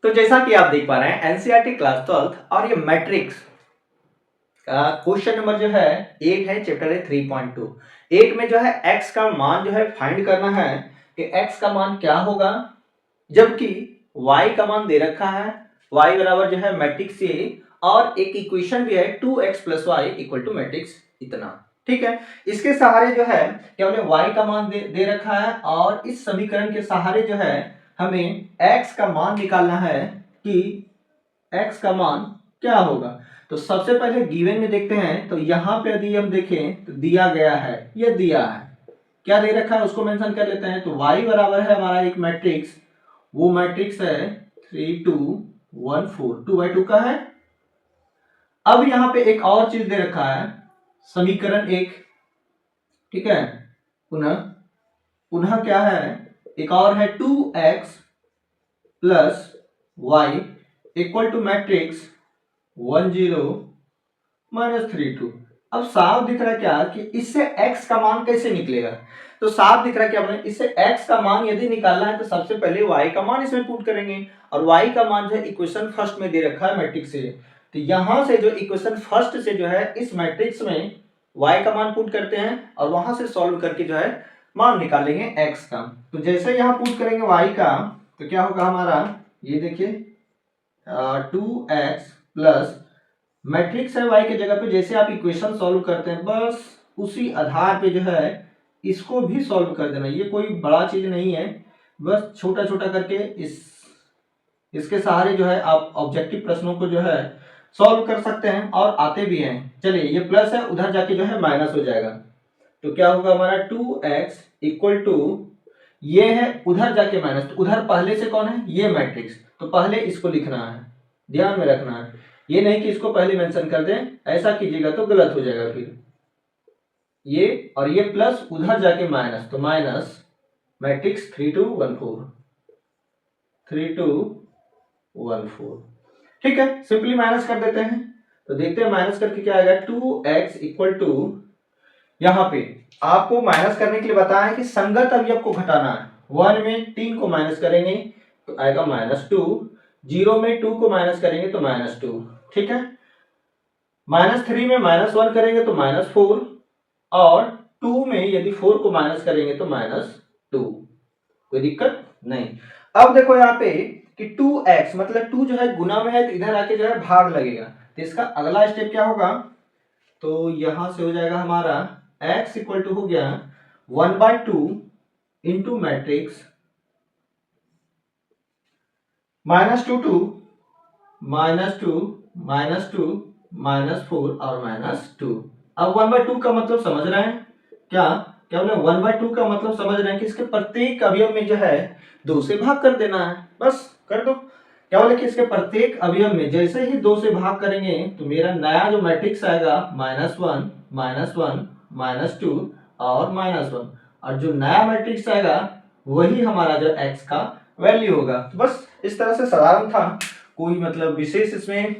तो जैसा कि आप देख पा रहे हैं एनसीईआरटी क्लास 12 और ये मैट्रिक्स का क्वेश्चन नंबर जो है 8 है, चैप्टर है 3.2। 8 में जो है x का मान जो है फाइंड करना है कि x का मान क्या होगा, जबकि y का मान दे रखा है। y बराबर जो है मैट्रिक्स ए और एक इक्वेशन भी है 2x + y = मैट्रिक्स इतना। ठीक है, इसके सहारे जो है कि हमने y का मान दे रखा है और इस समीकरण के सहारे जो है हमें x का मान निकालना है कि x का मान क्या होगा। तो सबसे पहले गिवन में देखते हैं। तो यहाँ पे यदि हम देखें तो दिया गया है, ये दिया है, क्या दे रखा है उसको मेंशन कर लेते हैं। तो y बराबर है हमारा एक मैट्रिक्स, वो मैट्रिक्स है 3 2 1 4, 2/2 का है। अब यहाँ पे एक और चीज दे रखा है, समीकरण एक, ठीक है, पुनः पुनः क्या है, एक और है 2x + y = मैट्रिक्स 1 0 - 3 2। अब साफ दिख रहा है क्या कि इससे x का मान कैसे निकलेगा। तो साफ दिख रहा है कि हमने इससे x का मान यदि निकालना है तो सबसे पहले y का मान इसमें पुट करेंगे और y का मान जो है इक्वेशन फर्स्ट में दे रखा है मैट्रिक्स से। तो यहां से जो इक्वेशन फर्स्ट से जो है इस मैट्रिक्स में y का मान पुट करते हैं और वहां से सॉल्व करके जो है मान निकालेंगे x का। तो जैसे यहां पुट करेंगे y का तो क्या होगा हमारा, ये देखिए 2x प्लस मैट्रिक्स है y के जगह पे, जैसे आप इक्वेशन सॉल्व करते हैं बस उसी आधार पे जो है इसको भी सॉल्व कर देना। ये कोई बड़ा चीज नहीं है, बस छोटा छोटा करके इसके सहारे जो है आप ऑब्जेक्टिव प्रश्नों को जो है सॉल्व कर सकते हैं और आते भी हैं। चलिए, ये प्लस है, उधर जाके जो है माइनस हो जाएगा। तो क्या होगा हमारा 2x = ये है, उधर जाके माइनस, तो उधर पहले से कौन है, ये मैट्रिक्स, तो पहले इसको लिखना है, ध्यान में रखना है। ये नहीं कि इसको पहले मेंशन कर दें, ऐसा कीजिएगा तो गलत हो जाएगा। फिर ये और ये प्लस, उधर जाके माइनस, तो माइनस मैट्रिक्स 3 2 1 4, 3 2 1 4। ठीक है, सिंपली माइनस कर देते हैं। तो देखते हैं माइनस करके क्या आएगा। 2x = यहाँ पे आपको माइनस करने के लिए बताया है कि संगत अवयव को घटाना है। 1 में 3 को माइनस करेंगे तो आएगा -2, 0 में 2 को माइनस करेंगे तो -2, ठीक है। -3 में -1 करेंगे तो -4 और 2 में यदि 4 को माइनस करेंगे तो -2, कोई दिक्कत नहीं। अब देखो यहाँ पे कि 2x मतलब 2 जो है गुना में है, तो इधर आके जो है भाग लगेगा। तो इसका अगला स्टेप क्या होगा, तो यहां से हो जाएगा हमारा x = हो गया 1/2 इंटू मैट्रिक्स -2 2 -2 -2 -4 और -2। अब 1/2 का मतलब समझ रहे हैं क्या, क्या बोले 1/2 का मतलब समझ रहे हैं कि इसके प्रत्येक अवयव में जो है 2 से भाग कर देना है, बस कर दो। क्या बोले कि इसके प्रत्येक अवयव में जैसे ही 2 से भाग करेंगे तो मेरा नया जो मैट्रिक्स आएगा -1 -1 -2 और -1, और जो नया मैट्रिक्स आएगा वही हमारा जो x का वैल्यू होगा। तो बस इस तरह से साधारण था, कोई मतलब विशेष इसमें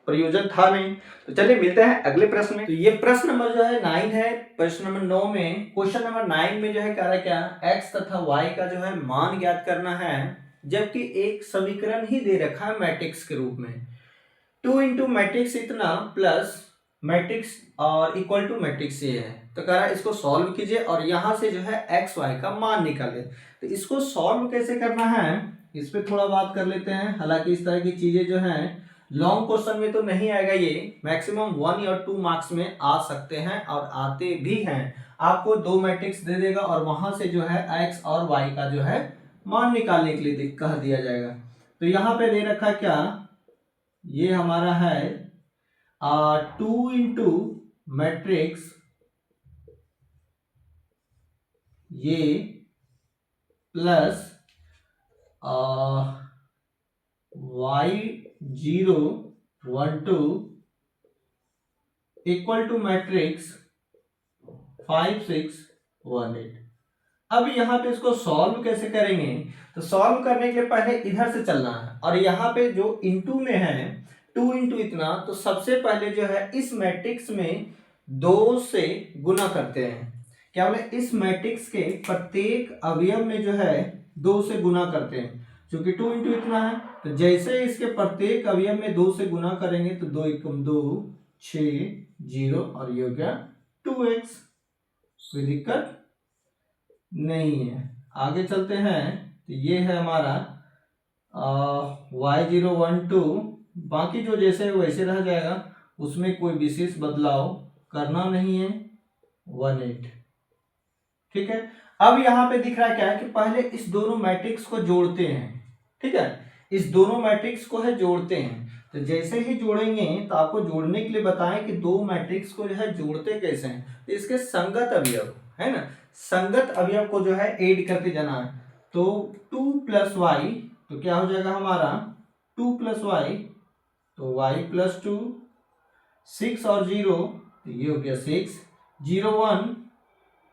प्रयोजन था नहीं। तो चलिए मिलते हैं अगले प्रश्न में। तो ये प्रश्न नंबर जो है 9 है। प्रश्न नंबर 9 में, क्वेश्चन नंबर 9 में जो है कह रहा है क्या, x तथा y का जो है मान ज्ञात करना है, जबकि एक समीकरण ही दे रखा है मैट्रिक्स के रूप में। 2 इंटू मैट्रिक्स इतना प्लस मैट्रिक्स और इक्वल टू मैट्रिक्स ये है। तो कह रहा है इसको सॉल्व कीजिए और यहां से जो है एक्स वाई का मान निकाले। तो इसको सॉल्व कैसे करना है इस पे थोड़ा बात कर लेते हैं। हालांकि इस तरह की चीजें जो हैं लॉन्ग क्वेश्चन में तो नहीं आएगा, ये मैक्सिमम 1 या 2 मार्क्स में आ सकते हैं और आते भी हैं। आपको 2 मैट्रिक्स दे देगा और वहां से जो है एक्स और वाई का जो है मान निकालने के लिए कह दिया जाएगा। तो यहाँ पे दे रखा क्या, ये हमारा है 2 इंटू मैट्रिक्स ये plus y0 1 2 equal to matrix 5 6 1 8। अब यहाँ पे इसको सॉल्व कैसे करेंगे, तो सॉल्व करने के लिए पहले इधर से चलना है और यहाँ पे जो इनटू में है 2 इंटू इतना, तो सबसे पहले जो है इस मैट्रिक्स में 2 से गुना करते हैं। क्या बोले, इस मैट्रिक्स के प्रत्येक अवयव में जो है 2 से गुना करते हैं। क्योंकि 2 इंटू इतना है, तो जैसे इसके प्रत्येक अवयव में 2 से गुना करेंगे तो 2 एकम 2, 6, 0 और ये हो गया 2x। कोई दिक्कत नहीं है। आगे चलते हैं, तो ये है हमारा y012, बाकी जो जैसे है वैसे रह जाएगा, उसमें कोई विशेष बदलाव करना नहीं है। 18। ठीक है। अब यहाँ पे दिख रहा है क्या है कि पहले इस दोनों मैट्रिक्स को जोड़ते हैं। ठीक है, इस दोनों मैट्रिक्स को है जोड़ते हैं। तो जैसे ही जोड़ेंगे तो आपको जोड़ने के लिए बताएं कि दो मैट्रिक्स को जो है जोड़ते कैसे हैं। तो इसके संगत अवयव है ना, संगत अवयव को जो है ऐड करते जाना है। तो 2 + y, तो क्या हो जाएगा हमारा 2 + y, तो y + 2, 6 और 0, तो ये हो गया 6, 0 1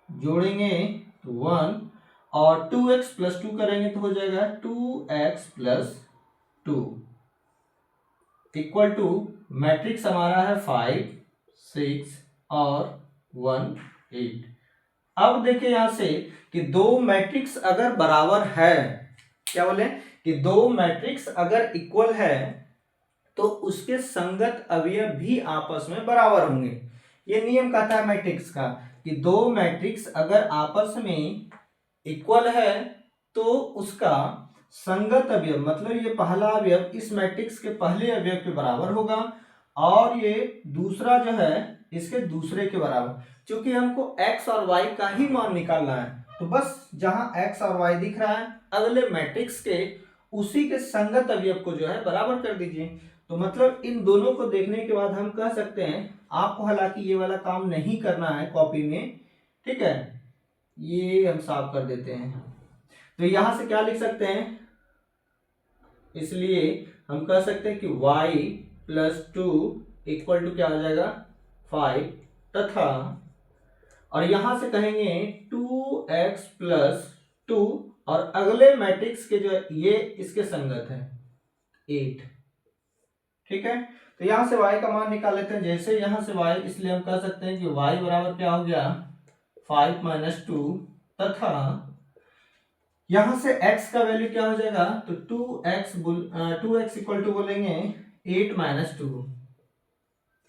जोड़ेंगे तो 1, और 2x + 2 करेंगे तो हो जाएगा 2x + 2 इक्वल टू मैट्रिक्स हमारा है 5, 6 और 1, 8। अब देखिए यहां से कि दो मैट्रिक्स अगर बराबर है, क्या बोले कि दो मैट्रिक्स अगर इक्वल है तो उसके संगत अवयव भी आपस में बराबर होंगे। ये नियम कहता है मैट्रिक्स का कि दो मैट्रिक्स अगर आपस में इक्वल है तो उसका संगत अवयव, मतलब ये पहला अवयव इस मैट्रिक्स के पहले अवयव के बराबर होगा और ये दूसरा जो है इसके दूसरे के बराबर। क्योंकि हमको x और y का ही मान निकालना है, तो बस जहां x और y दिख रहा है अगले मैट्रिक्स के उसी के संगत अवयव को जो है बराबर कर दीजिए। तो मतलब इन दोनों को देखने के बाद हम कह सकते हैं, आपको हालांकि ये वाला काम नहीं करना है कॉपी में, ठीक है, ये हम साफ कर देते हैं। तो यहां से क्या लिख सकते हैं, इसलिए हम कह सकते हैं कि y + 2 इक्वल टू क्या हो जाएगा 5, तथा और यहां से कहेंगे 2x + 2 और अगले मैट्रिक्स के जो है ये इसके संगत है 8। ठीक है, तो यहां से y का मान निकाल लेते हैं। जैसे यहां से y, इसलिए हम कह सकते हैं कि y बराबर क्या हो गया 5 - 2, तथा यहां से x का वैल्यू क्या हो जाएगा, तो 2x इक्वल टू बोलेंगे 8 - 2।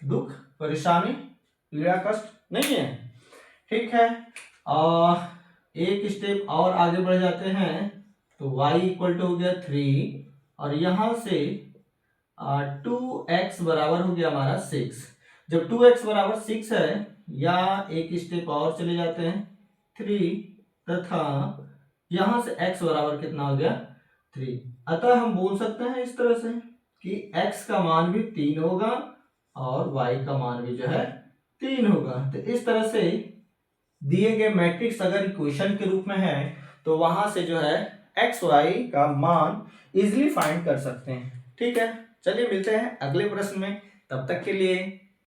दुख, परेशानी, पीड़ा, कष्ट नहीं है। ठीक है, और एक स्टेप और आगे बढ़ जाते हैं, तो y इक्वल टू हो गया 3 और यहां से 2x बराबर हो गया हमारा 6। जब 2x बराबर 6 है, या एक स्टेप और चले जाते हैं 3, तथा यहां से x बराबर कितना हो गया 3। अतः हम बोल सकते हैं इस तरह से कि x का मान भी 3 होगा और y का मान भी जो है 3 होगा। तो इस तरह से दिए गए मैट्रिक्स अगर इक्वेशन के रूप में है तो वहां से जो है x y का मान इजीली फाइंड कर सकते हैं। ठीक है, चलिए मिलते हैं अगले प्रश्न में, तब तक के लिए